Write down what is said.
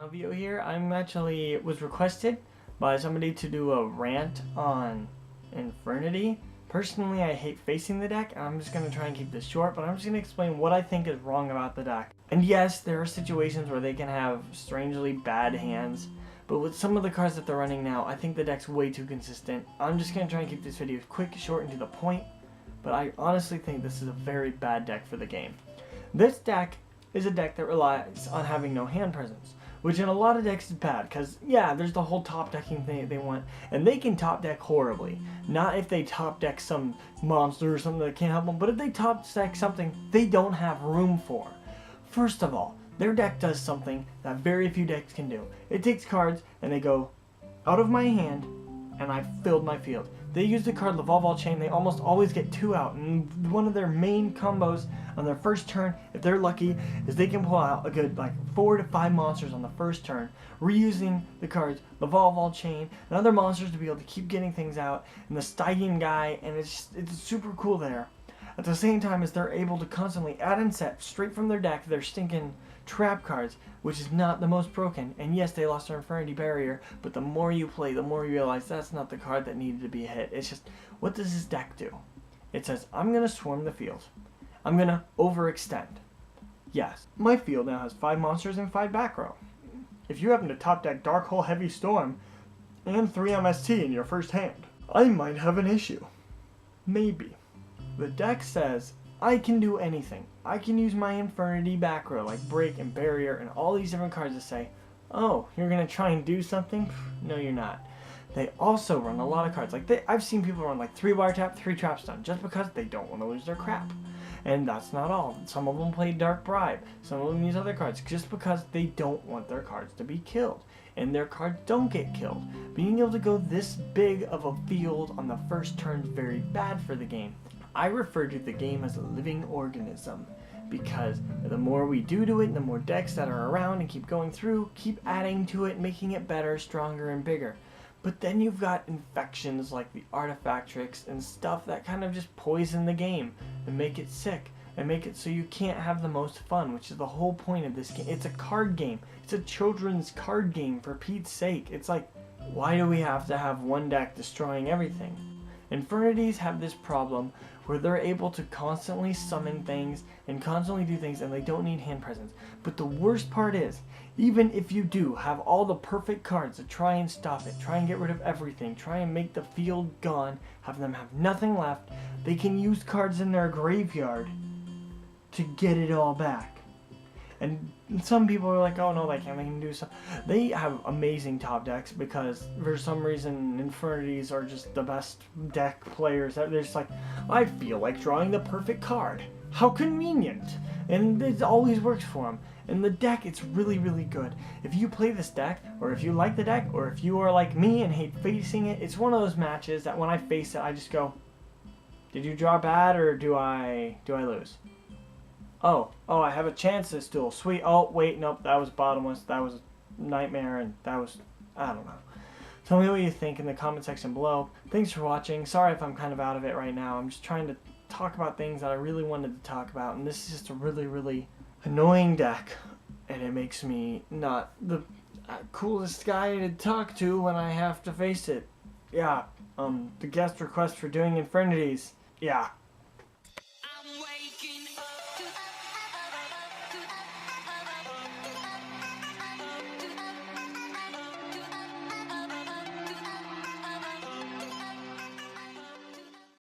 Vio here. Was requested by somebody to do a rant on Infernity. Personally, I hate facing the deck, and I'm just going to try and keep this short, but I'm just going to explain what I think is wrong about the deck. And yes, there are situations where they can have strangely bad hands, but with some of the cards that they're running now, I think the deck's way too consistent. I'm just going to try and keep this video quick, short, and to the point, but I honestly think this is a very bad deck for the game. This deck is a deck that relies on having no hand presence, which in a lot of decks is bad, because yeah, there's the whole top decking thing they want, and they can top deck horribly. Not if they top deck some monster or something that can't help them, but if they top deck something they don't have room for. First of all, their deck does something that very few decks can do. It takes cards and they go out of my hand and I filled my field. They use the card Lavalval Chain. They almost always get 2 out, and one of their main combos on their first turn, if they're lucky, is they can pull out a good 4 to 5 monsters on the first turn, reusing the cards Lavalval Chain and other monsters to be able to keep getting things out, and the Stygian guy, and it's super cool there. At the same time as they're able to constantly add and set straight from their deck their stinking trap cards, which is not the most broken. And yes, they lost their Infernity barrier, but the more you play, the more you realize that's not the card that needed to be hit. It's just, what does this deck do? It says, I'm going to swarm the field. I'm going to overextend. Yes, my field now has 5 monsters and 5 back row. If you happen to top deck Dark Hole Heavy Storm and 3 MST in your first hand, I might have an issue. Maybe. The deck says, I can do anything. I can use my Infernity back row like Break and Barrier and all these different cards to say, oh, you're going to try and do something? No, you're not. They also run a lot of cards. I've seen people run 3 wire tap, 3 trap stun, just because they don't want to lose their crap. And that's not all. Some of them play Dark Bribe. Some of them use other cards just because they don't want their cards to be killed. And their cards don't get killed. Being able to go this big of a field on the first turn is very bad for the game. I refer to the game as a living organism, because the more we do to it, the more decks that are around and keep going through, keep adding to it, making it better, stronger, and bigger. But then you've got infections like the Artifactrix and stuff that kind of just poison the game and make it sick and make it so you can't have the most fun, which is the whole point of this game. It's a card game. It's a children's card game, for Pete's sake. It's like, why do we have to have one deck destroying everything? Infernities have this problem where they're able to constantly summon things and constantly do things, and they don't need hand presence. But the worst part is, even if you do have all the perfect cards to try and stop it, try and get rid of everything, try and make the field gone, have them have nothing left, they can use cards in their graveyard to get it all back. And some people are like, oh no, they can do something. They have amazing top decks because for some reason Infernities are just the best deck players. They're just like, I feel like drawing the perfect card. How convenient. And it always works for them. And the deck, it's really, really good. If you play this deck, or if you like the deck, or if you are like me and hate facing it, it's one of those matches that when I face it, I just go, did you draw bad or do I lose? Oh, I have a chance this duel. Sweet. Oh, wait, nope, that was bottomless. That was a nightmare, and that was, I don't know. Tell me what you think in the comment section below. Thanks for watching. Sorry if I'm kind of out of it right now. I'm just trying to talk about things that I really wanted to talk about, and this is just a really, really annoying deck, and it makes me not the coolest guy to talk to when I have to face it. Yeah, the guest request for doing Infernities. Yeah.